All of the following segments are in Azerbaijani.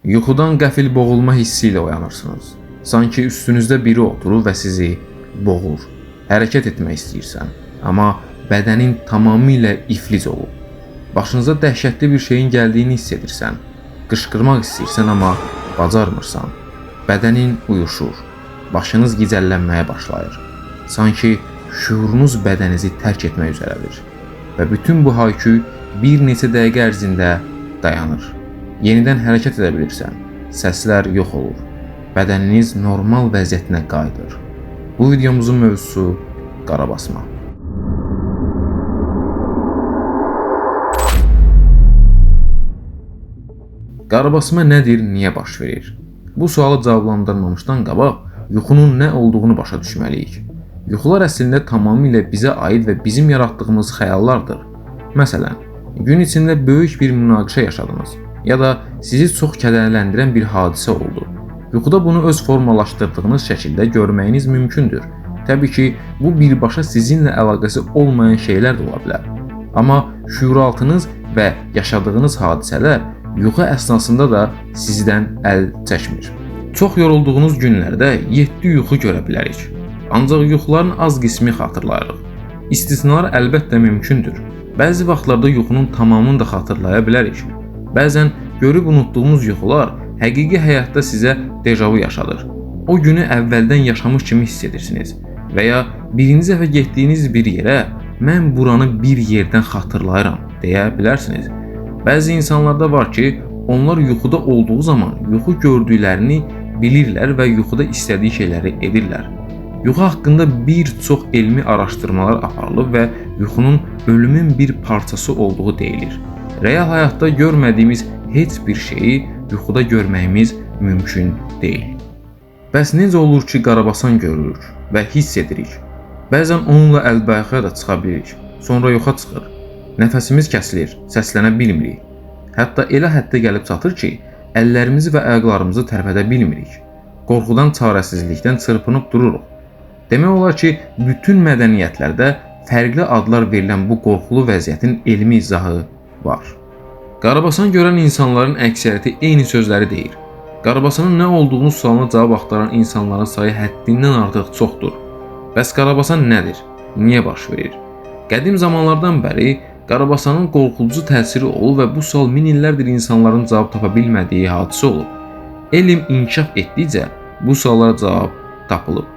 Yuxudan qəfil boğulma hissi ilə oyanırsınız. Sanki üstünüzdə biri oturur və sizi boğur. Hərəkət etmək istəyirsən, amma bədənin tamamilə iflic olub. Başınıza dəhşətli bir şeyin gəldiyini hiss edirsən. Qışqırmaq istəyirsən, amma bacarmırsan. Bədənin uyuşur. Başınız gicəllənməyə başlayır. Sanki şuurunuz bədənizi tərk etmək üzrədir. Və bütün bu haykü bir neçə dəqiqə ərzində dayanır. Yenidən hərəkət edə bilirsən. Səslər yox olur. Bədəniniz normal vəziyyətinə qayıdır. Bu videomuzun mövzusu qarabasma. Qarabasma nədir, niyə baş verir? Bu sualı cavablandırmamışdan qabaq yuxunun nə olduğunu başa düşməliyik. Yuxular əslində tamamilə bizə aid və bizim yaratdığımız xəyallardır. Məsələn, gün içində böyük bir münaqişə yaşadınız ya da sizi çox kədərləndirən bir hadisə oldu. Yuxuda bunu öz formalaşdırdığınız şəkildə görməyiniz mümkündür. Təbii ki, bu birbaşa sizinlə əlaqəsi olmayan şeylər də ola bilər. Amma şuuraltınız və yaşadığınız hadisələr yuxu əsnasında da sizdən əl çəkmir. Çox yorulduğunuz günlərdə 7 yuxu görə bilərik. Ancaq yuxuların az qismi xatırlayırıq. İstisnalar əlbəttə mümkündür. Bəzi vaxtlarda yuxunun tamamını da xatırlaya bilərik. Bəzən görüb unutduğumuz yuxular həqiqi həyatda sizə dejavu yaşadır. O günü əvvəldən yaşamış kimi hiss edirsiniz və ya birinci dəfə getdiyiniz bir yerə mən buranı bir yerdən xatırlayıram deyə bilərsiniz. Bəzi insanlarda var ki, onlar yuxuda olduğu zaman yuxu gördüklərini bilirlər və yuxuda istədiyi şeyləri edirlər. Yuxu haqqında bir çox elmi araşdırmalar aparılıb və yuxunun ölümün bir parçası olduğu deyilir. Real həyatda görmədiyimiz heç bir şeyi yuxuda görməyimiz mümkün deyil. Bəs necə olur ki, qarabasan görürük və hiss edirik? Bəzən onunla əlbəyaxa da çıxa bilirik, sonra yoxa çıxır. Nəfəsimiz kəsilir, səslənə bilmirik. Hətta elə həddə gəlib çatır ki, əllərimizi və ayaqlarımızı tərpədə bilmirik. Qorxudan, çarəsizlikdən çırpınıb dururuq. Demək olar ki, bütün mədəniyyətlərdə fərqli adlar verilən bu qorxulu vəziyyətin elmi izahı var. Qarabasan görən insanların əksəriyyəti eyni sözləri deyir. Qarabasanın nə olduğunu sualına cavab axtaran insanların sayı həddindən artıq çoxdur. Bəs qarabasan nədir? Niyə baş verir? Qədim zamanlardan bəri qarabasanın qorxuducu təsiri olub və bu sual min illərdir insanların cavab tapa bilmədiyi hadisə olub. Elm inkişaf etdikcə bu suallara cavab tapılıb.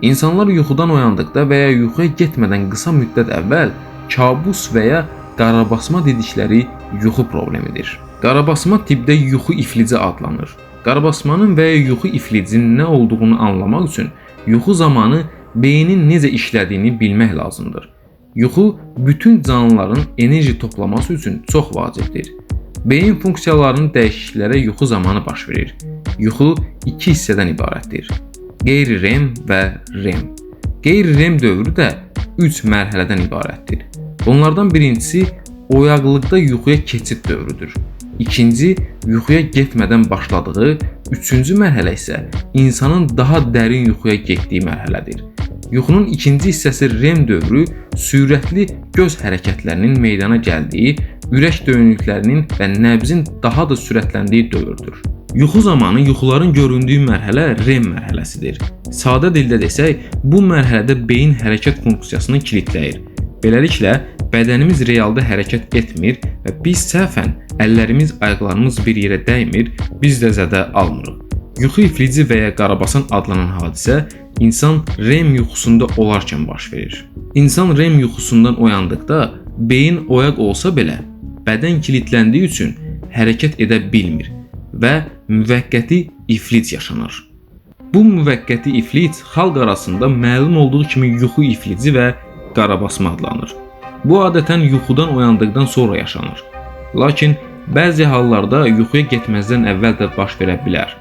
İnsanlar yuxudan oyandıqda və ya yuxuya getmədən qısa müddət əvvəl kabus və ya qarabasma dedikləri yuxu problemidir. Qarabasma tibbdə yuxu iflici adlanır. Qarabasmanın və ya yuxu iflicinin nə olduğunu anlamaq üçün yuxu zamanı beynin necə işlədiyini bilmək lazımdır. Yuxu bütün canlıların enerji toplaması üçün çox vacibdir. Beyin funksiyalarının dəyişikliklərə yuxu zamanı baş verir. Yuxu iki hissədən ibarətdir. Qeyri-REM və REM. Qeyri-REM dövrü də 3 mərhələdən ibarətdir. Bunlardan birincisi oyaqlıqda yuxuya keçid dövrüdür. İkinci, yuxuya getmədən başladığı, üçüncü mərhələ isə insanın daha dərin yuxuya getdiyi mərhələdir. Yuxunun ikinci hissəsi REM dövrü sürətli göz hərəkətlərinin meydana gəldiyi, ürək döyünüklərinin və nəbzin daha da sürətləndiyi dövrdür. Yuxu zamanı yuxuların göründüyü mərhələ REM mərhələsidir. Sadə dildə desək, bu mərhələdə beyin hərəkət funksiyasını kilitləyir. Beləliklə, bədənimiz realda hərəkət etmir və biz səhvən əllərimiz, ayaqlarımız bir yerə dəymir, biz də zədə almırıq. Yuxu iflici və ya qarabasan adlanan hadisə insan REM yuxusunda olarkən baş verir. İnsan REM yuxusundan oyandıqda beyin oyaq olsa belə, bədən kilitləndiyi üçün hərəkət edə bilmir və müvəqqəti iflic yaşanır. Bu müvəqqəti iflic xalq arasında məlum olduğu kimi yuxu iflici və qarabasma adlanır. Bu adətən yuxudan oyandıqdan sonra yaşanır. Lakin bəzi hallarda yuxuya getməzdən əvvəl də baş verə bilər.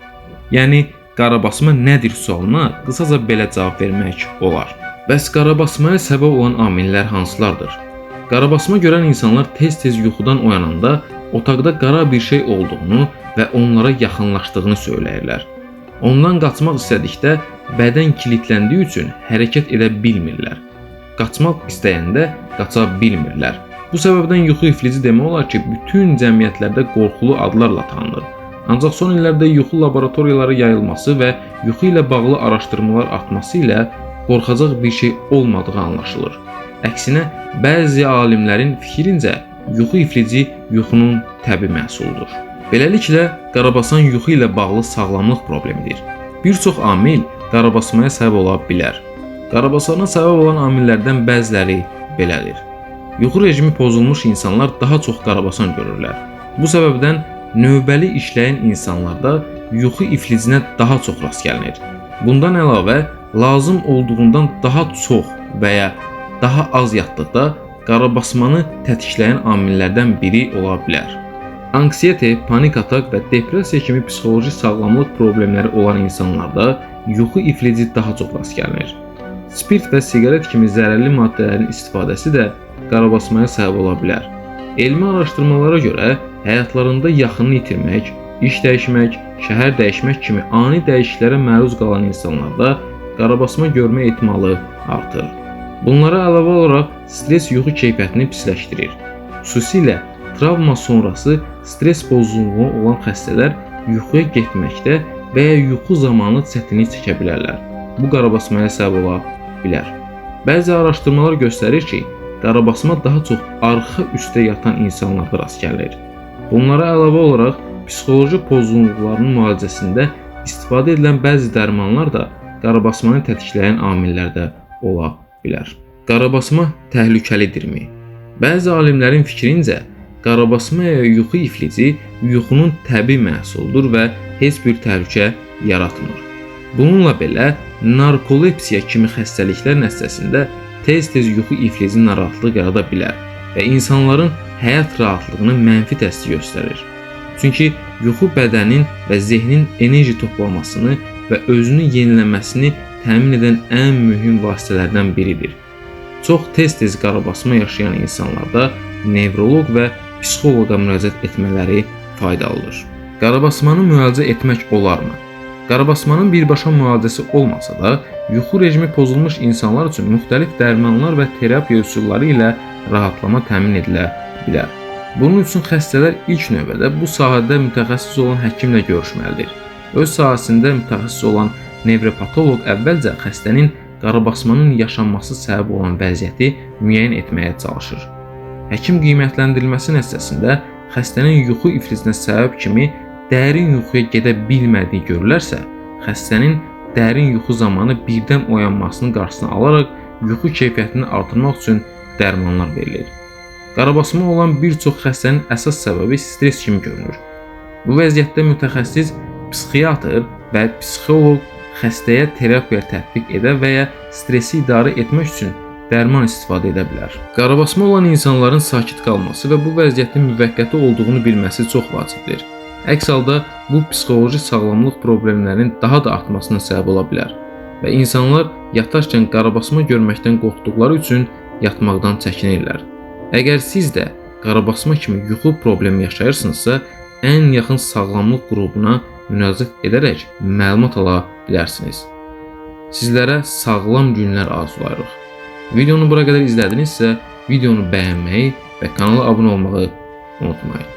Yəni, qarabasma nədir sualına qısaca belə cavab vermək olar. Bəs qarabasmaya səbəb olan amillər hansılardır? Qarabasma görən insanlar tez-tez yuxudan oyananda otaqda qara bir şey olduğunu və onlara yaxınlaşdığını söyləyirlər. Ondan qaçmaq istədikdə bədən kilitləndiyi üçün hərəkət edə bilmirlər. Qaçmaq istəyəndə qaça bilmirlər. Bu səbəbdən yuxu iflici demək olar ki, bütün cəmiyyətlərdə qorxulu adlarla tanınır. Ancaq son illərdə yuxu laboratoriyaları yayılması və yuxu ilə bağlı araşdırmalar artması ilə qorxacaq bir şey olmadığı anlaşılır. Əksinə, bəzi alimlərin fikrincə yuxu iflici yuxunun təbii məhsuludur. Beləliklə, qarabasan yuxu ilə bağlı sağlamlıq problemidir. Bir çox amil qarabasmaya səbəb ola bilər. Qarabasana səbəb olan amillərdən bəziləri belədir. Yuxu rejimi pozulmuş insanlar daha çox qarabasan görürlər. Bu səbəbdən növbəli işləyən insanlarda yuxu iflicinə daha çox rast gəlinir. Bundan əlavə, lazım olduğundan daha çox və ya daha az yatdıqda qarabasmanı tətikləyən amillərdən biri ola bilər. Anksiyete, panik atak və depressiya kimi psixoloji sağlamlıq problemləri olan insanlarda yuxu iflici daha çox rast gəlinir. Spirt və siqaret kimi zərərli maddələrin istifadəsi də qarabasmaya səbəb ola bilər. Elmi araşdırmalara görə həyatlarında yaxınını itirmək, iş dəyişmək, şəhər dəyişmək kimi ani dəyişikliklərə məruz qalan insanlarda qarabasma görmə ehtimalı artır. Bunlara əlavə olaraq stres yuxu keyfiyyətini pisləşdirir. Xüsusilə travma sonrası stres pozğunluğu olan xəstələr yuxuya getməkdə və ya yuxu zamanı çətinlik çəkə bilərlər. Bu qarabasmaya səbəb ola bilər. Bəzi araşdırmalar göstərir ki, qarabasma daha çox arxa üstə yatan insanlarda rast gəlir. Bunlara əlavə olaraq psixoloji pozğunluqların müalicəsində istifadə edilən bəzi dərmanlar da qarabasmanı tetikləyən amillərdə ola bilər. Qarabasma təhlükəlidirmi? Bəzi alimlərin fikrincə, qarabasma ya yuxu iflici yuxunun təbii məhsuludur və heç bir təhlükə yaratmır. Bununla belə, narkolepsiya kimi xəstəliklər nəticəsində tez-tez yuxu iflici narahatlıq yarada bilər və insanların həyat rahatlığını mənfi təsir göstərir. Çünki yuxu bədənin və zehnin enerji toplamasını və özünü yeniləməsini təmin edən ən mühüm vasitələrdən biridir. Çox tez-tez qarabasma yaşayan insanlarda nevroloq və psixoloqa müraciət etmələri faydalıdır. Qarabasmanı müalicə etmək olarmı? Qarabasmanın birbaşa müalicəsi olmasa da, yuxu rejimi pozulmuş insanlar üçün müxtəlif dərmanlar və terapiya üsulları ilə rahatlama təmin edilə bilər. Bunun üçün xəstələr ilk növbədə bu sahədə mütəxəssis olan həkimlə görüşməlidir. Öz sahəsində mütəxəssis olan nevropatoloq əvvəlcə xəstənin qarabasmanın yaşanması səbəb olan vəziyyəti müəyyən etməyə çalışır. Həkim qiymətləndirilməsi nəticəsində xəstənin yuxu iflicinə səbəb kimi dərin yuxuya gedə bilmədiyi görülərsə, xəstənin dərin yuxu zamanı birdən oyanmasının qarşısını alaraq yuxu keyfiyyətini artırmaq üçün dərmanlar verilir. Qarabasma olan bir çox xəstənin əsas səbəbi stres kimi görünür. Bu vəziyyətdə mütəxəssis psixiatr və psixoloq xəstəyə terapiya tətbiq edə və ya stresi idarə etmək üçün dərman istifadə edə bilər. Qarabasma olan insanların sakit qalması və bu vəziyyətin müvəqqəti olduğunu bilməsi çox vacibdir. Əks halda bu psixoloji sağlamlıq problemlərinin daha da artmasına səbəb ola bilər və insanlar yatarkən qarabasma görməkdən qorxduqları üçün yatmaqdan çəkinirlər. Əgər siz də qarabasma kimi yuxu problemi yaşayırsınızsa, ən yaxın sağlamlıq qrupuna müraciət edərək məlumat ala bilərsiniz. Sizlərə sağlam günlər arzulayırıq. Videonu bura qədər izlədinizsə, videonu bəyənməyi və kanala abunə olmağı unutmayın.